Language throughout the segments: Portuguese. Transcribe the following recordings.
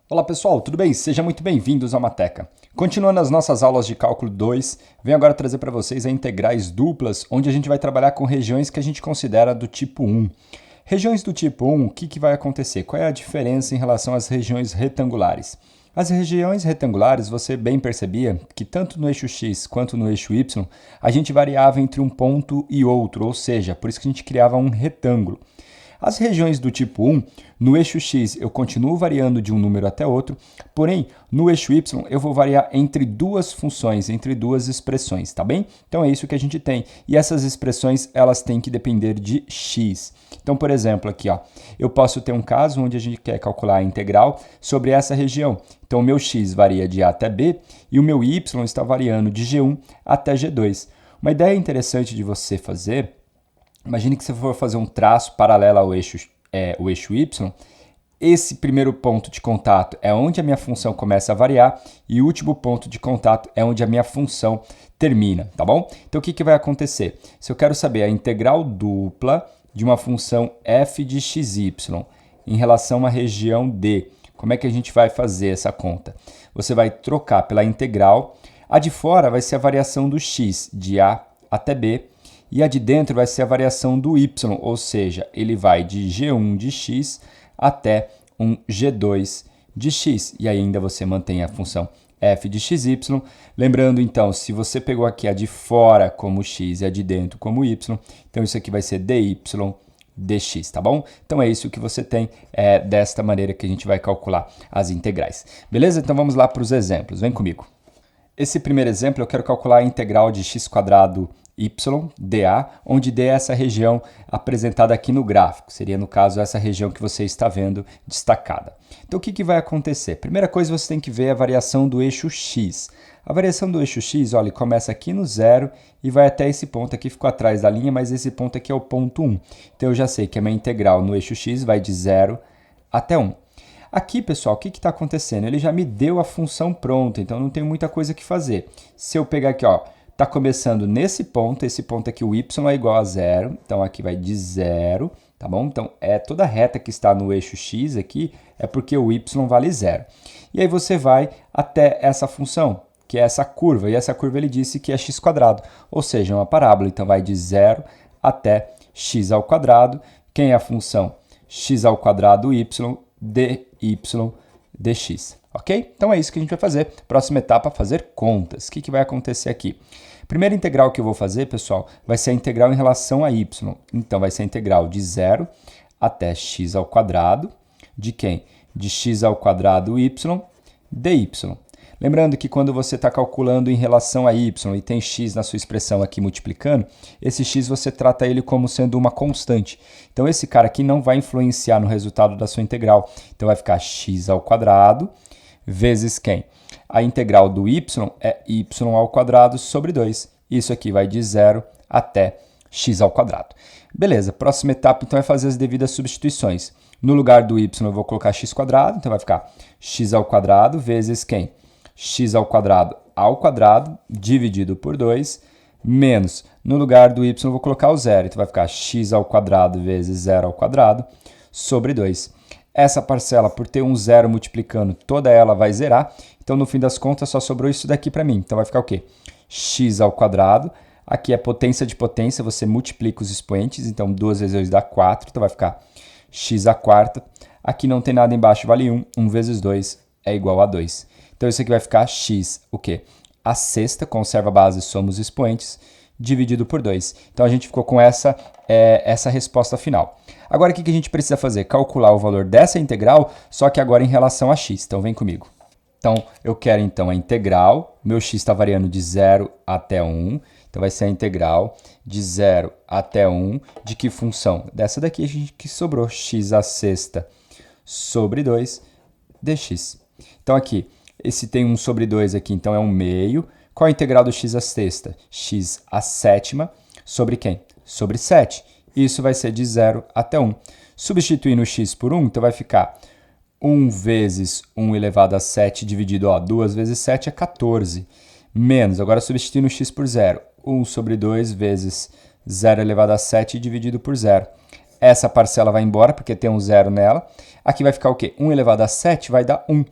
Olá pessoal, tudo bem? Sejam muito bem-vindos ao Mateca. Continuando as nossas aulas de cálculo 2, venho agora trazer para vocês a integrais duplas, onde a gente vai trabalhar com regiões que a gente considera do tipo 1. Regiões do tipo 1, o que vai acontecer? Qual é a diferença em relação às regiões retangulares? As regiões retangulares, você bem percebia que tanto no eixo x quanto no eixo y, a gente variava entre um ponto e outro, ou seja, por isso que a gente criava um retângulo. As regiões do tipo 1, no eixo x eu continuo variando de um número até outro, porém no eixo y eu vou variar entre duas funções, entre duas expressões, tá bem? Então é isso que a gente tem. E essas expressões elas têm que depender de x. Então, por exemplo, aqui ó, eu posso ter um caso onde a gente quer calcular a integral sobre essa região. Então o meu x varia de a até b e o meu y está variando de g1 até g2. Uma ideia interessante de você fazer, imagine que você for fazer um traço paralelo ao eixo, o eixo y, esse primeiro ponto de contato é onde a minha função começa a variar e o último ponto de contato é onde a minha função termina, tá bom? Então o que vai acontecer? Se eu quero saber a integral dupla de uma função f de xy em relação à região D, como é que a gente vai fazer essa conta? Você vai trocar pela integral, a de fora vai ser a variação do x de a até b, e a de dentro vai ser a variação do y, ou seja, ele vai de g1 de x até um g2 de x. E aí ainda você mantém a função f de xy. Lembrando, então, se você pegou aqui a de fora como x e a de dentro como y, então isso aqui vai ser dy dx, tá bom? Então é isso que você tem, desta maneira que a gente vai calcular as integrais. Beleza? Então vamos lá para os exemplos. Vem comigo. Esse primeiro exemplo eu quero calcular a integral de x² y dA, onde D é essa região apresentada aqui no gráfico. Seria, no caso, essa região que você está vendo destacada. Então, o que vai acontecer? Primeira coisa, você tem que ver a variação do eixo x. A variação do eixo x, olha, começa aqui no 0 e vai até esse ponto aqui, ficou atrás da linha, mas esse ponto aqui é o ponto 1. Então, eu já sei que a minha integral no eixo x vai de 0 até 1. Aqui, pessoal, o que está acontecendo? Ele já me deu a função pronta, então não tem muita coisa que fazer. Se eu pegar aqui, ó, está começando nesse ponto, esse ponto aqui, o y é igual a 0, então aqui vai de 0, tá bom? Então, toda a reta que está no eixo x aqui é porque o y vale 0. E aí você vai até essa função, que é essa curva, e essa curva ele disse que é x², ou seja, é uma parábola, então vai de 0 até x². Quem é a função? x² y dy dx, ok? Então é isso que a gente vai fazer. Próxima etapa, fazer contas. O que vai acontecer aqui? Primeira integral que eu vou fazer, pessoal, vai ser a integral em relação a y. Então vai ser a integral de 0 até x², de quem? De x² y dy. Lembrando que quando você está calculando em relação a y e tem x na sua expressão aqui multiplicando, esse x você trata ele como sendo uma constante. Então esse cara aqui não vai influenciar no resultado da sua integral. Então vai ficar x² vezes quem? A integral do y é y² sobre 2. Isso aqui vai de 0 até x². Beleza, próxima etapa então é fazer as devidas substituições. No lugar do y eu vou colocar x², então vai ficar x² vezes quem? x² dividido por 2, menos, no lugar do y eu vou colocar o zero, então vai ficar x² vezes 0² sobre 2. Essa parcela, por ter um zero multiplicando, toda ela vai zerar, então no fim das contas só sobrou isso daqui para mim. Então vai ficar o quê? x², aqui é potência de potência, você multiplica os expoentes, então 2 vezes 2 dá 4, então vai ficar x². Aqui não tem nada embaixo, vale 1, 1 vezes 2 é igual a 2. Então, isso aqui vai ficar x, o quê? A sexta, conserva a base, somos expoentes, dividido por 2. Então, a gente ficou com essa resposta final. Agora, o que a gente precisa fazer? Calcular o valor dessa integral, só que agora em relação a x. Então, vem comigo. Então, eu quero, então, a integral. Meu x está variando de 0 até 1. Então, vai ser a integral de 0 até 1. De que função? Dessa daqui, a gente que sobrou x a sexta sobre 2 dx. Então, aqui, esse tem 1 sobre 2 aqui, então é 1 meio. Qual a integral do x a sexta? X a sétima sobre quem? Sobre 7. Isso vai ser de 0 até 1. Substituindo o x por 1, então vai ficar 1 vezes 1 elevado a 7 dividido, 2 vezes 7 é 14. Menos, agora substituindo o x por 0, 1 sobre 2 vezes 0 elevado a 7 dividido por 0. essa parcela vai embora, porque tem um zero nela. Aqui vai ficar o quê? 1 elevado a 7 vai dar 1.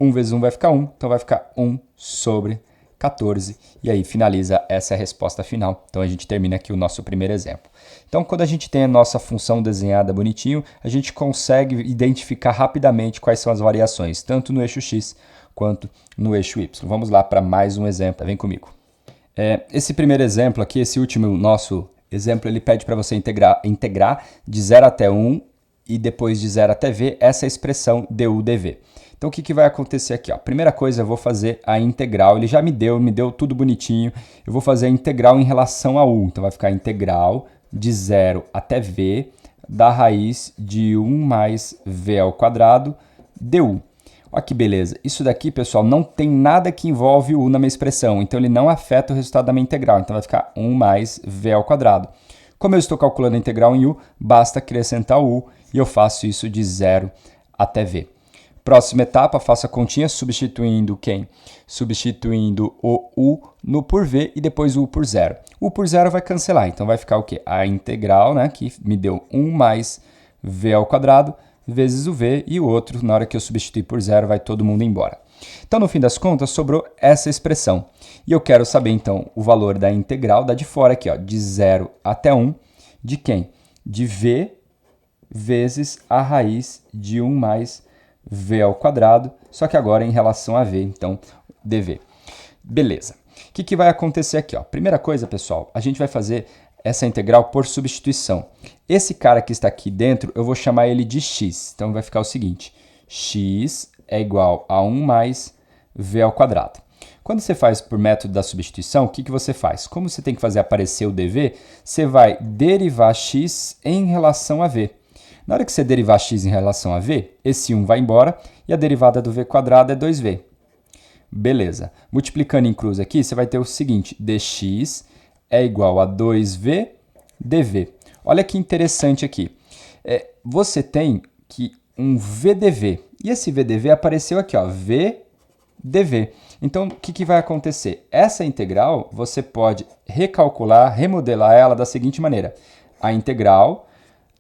1 vezes 1 vai ficar 1, então vai ficar 1 sobre 14. E aí finaliza essa resposta final. Então a gente termina aqui o nosso primeiro exemplo. Então quando a gente tem a nossa função desenhada bonitinho, a gente consegue identificar rapidamente quais são as variações, tanto no eixo x quanto no eixo y. Vamos lá para mais um exemplo, vem comigo. Esse primeiro exemplo aqui, esse último nosso exemplo, ele pede para você integrar de 0 até 1 e depois de 0 até v essa expressão du dv. Então o que vai acontecer aqui? Ó? Primeira coisa, eu vou fazer a integral, ele já me deu tudo bonitinho. Eu vou fazer a integral em relação a u, então vai ficar integral de 0 até v da raiz de 1 mais v ao quadrado du. Olha que beleza. Isso daqui, pessoal, não tem nada que envolve o u na minha expressão, então ele não afeta o resultado da minha integral. Então vai ficar 1 mais v ao quadrado. Como eu estou calculando a integral em u, basta acrescentar o u e eu faço isso de 0 até v. Próxima etapa, faço a continha substituindo quem? Substituindo o u no por v e depois o u por 0. O por 0 vai cancelar, então vai ficar o quê? A integral, né, que me deu 1 mais v ao quadrado, vezes o v, e o outro, na hora que eu substituir por 0, vai todo mundo embora. Então, no fim das contas, sobrou essa expressão. E eu quero saber, então, o valor da integral, da de fora aqui, ó, de 0 até 1, de quem? De v vezes a raiz de 1 mais v ao quadrado, só que agora em relação a v, então, dv. Beleza. O que vai acontecer aqui? Ó? Primeira coisa, pessoal, a gente vai fazer essa integral por substituição. Esse cara que está aqui dentro, eu vou chamar ele de x. Então, vai ficar o seguinte, x é igual a 1 mais v ao quadrado. Quando você faz por método da substituição, o que você faz? Como você tem que fazer aparecer o dv, você vai derivar x em relação a v. Na hora que você derivar x em relação a v, esse 1 vai embora e a derivada do v quadrado é 2v. Beleza. Multiplicando em cruz aqui, você vai ter o seguinte, dx é igual a 2v dv. Olha que interessante aqui. Você tem que um vdv, e esse vdv apareceu aqui, ó, vdv. Então, o que vai acontecer? Essa integral, você pode recalcular, remodelar ela da seguinte maneira. A integral,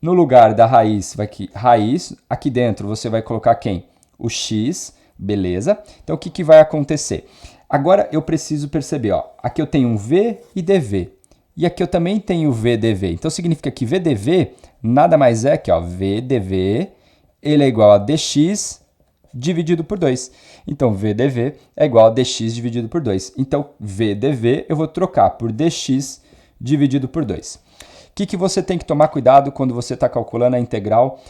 no lugar da raiz, vai aqui, raiz, aqui dentro você vai colocar quem? O x, beleza? Então, o que vai acontecer? Agora, eu preciso perceber, ó, aqui eu tenho um v e dv, e aqui eu também tenho vdv. Então, significa que vdv nada mais é que, ó, vdv, ele é igual a dx dividido por 2. Então, vdv é igual a dx dividido por 2. Então, vdv eu vou trocar por dx dividido por 2. O que você tem que tomar cuidado quando você está calculando a integral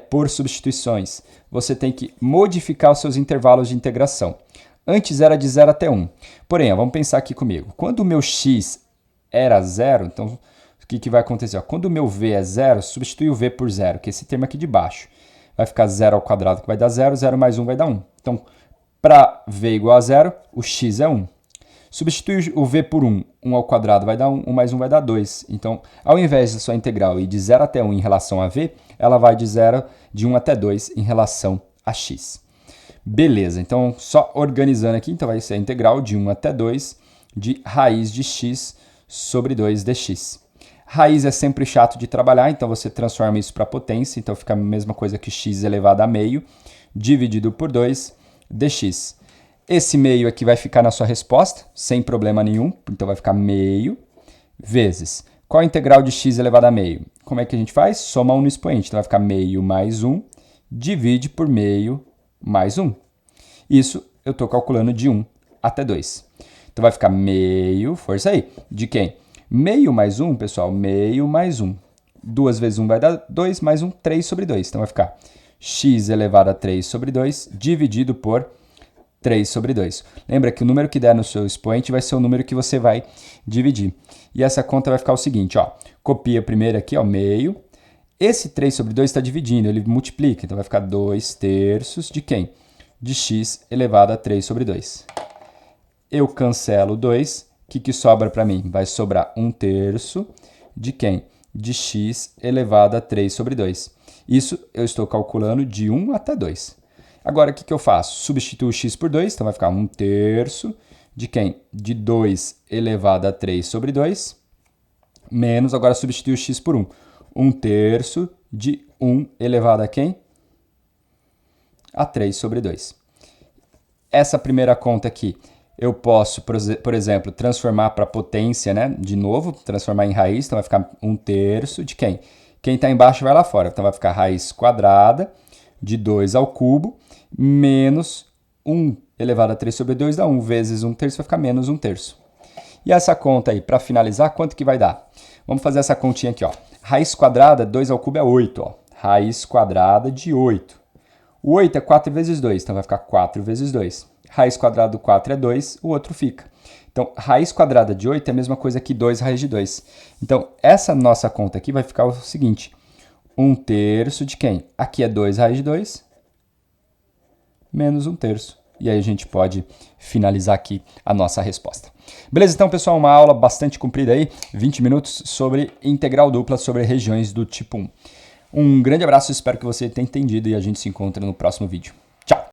por substituições? Você tem que modificar os seus intervalos de integração. Antes era de 0 até 1. Porém, ó, vamos pensar aqui comigo. Quando o meu x era 0, então o que vai acontecer? Ó, quando o meu v é 0, substitui o v por 0, que é esse termo aqui de baixo. Vai ficar 0 ao quadrado, que vai dar 0, 0 mais 1 vai dar 1. Então, para v igual a 0, o x é 1. Substitui o v por 1, 1 ao quadrado vai dar 1, 1 mais 1 vai dar 2. Então, ao invés da sua integral ir de 0 até 1 em relação a v, ela vai de 1 até 2 em relação a x. Beleza, então só organizando aqui, então vai ser a integral de 1 até 2 de raiz de x sobre 2 dx. Raiz é sempre chato de trabalhar, então você transforma isso para potência, então fica a mesma coisa que x elevado a meio, dividido por 2 dx. Esse meio aqui vai ficar na sua resposta, sem problema nenhum, então vai ficar meio, vezes. Qual a integral de x elevado a meio? Como é que a gente faz? Soma 1 no expoente, então vai ficar meio mais 1, divide por meio mais 1. Isso eu estou calculando de 1 até 2. Então vai ficar meio, força aí, de quem? Meio mais 1, pessoal, meio mais 1. 2 vezes 1 vai dar 2, mais 1, 3 sobre 2. Então vai ficar x elevado a 3 sobre 2, dividido por 3 sobre 2. Lembra que o número que der no seu expoente vai ser o número que você vai dividir. E essa conta vai ficar o seguinte, ó, copia primeiro aqui, ó, meio. Esse 3 sobre 2 está dividindo, ele multiplica, então vai ficar 2 terços de quem? De x elevado a 3 sobre 2. Eu cancelo 2, o que sobra para mim? Vai sobrar 1 terço de quem? De x elevado a 3 sobre 2. Isso eu estou calculando de 1 até 2. Agora, o que eu faço? Substituo x por 2, então vai ficar 1 terço de quem? De 2 elevado a 3 sobre 2, menos, agora substituo x por 1. 1 terço de 1 elevado a quem? A 3 sobre 2. Essa primeira conta aqui, eu posso, por exemplo, transformar para potência, né? De novo, transformar em raiz, então vai ficar 1/3 de quem? Quem está embaixo vai lá fora, então vai ficar raiz quadrada de 2 ao cubo, menos 1 elevado a 3 sobre 2 dá 1, vezes 1/3 vai ficar menos 1/3. E essa conta aí, para finalizar, quanto que vai dar? Vamos fazer essa continha aqui, ó. Raiz quadrada, 2 ao cubo é 8, ó. Raiz quadrada de 8. O 8 é 4 vezes 2, então vai ficar 4 vezes 2. Raiz quadrada do 4 é 2, o outro fica. Então, raiz quadrada de 8 é a mesma coisa que 2 raiz de 2. Então, essa nossa conta aqui vai ficar o seguinte. 1/3 de quem? Aqui é 2 raiz de 2, menos 1/3. E aí a gente pode finalizar aqui a nossa resposta. Beleza? Então, pessoal, uma aula bastante comprida aí, 20 minutos sobre integral dupla, sobre regiões do tipo 1. Um grande abraço, espero que você tenha entendido e a gente se encontra no próximo vídeo.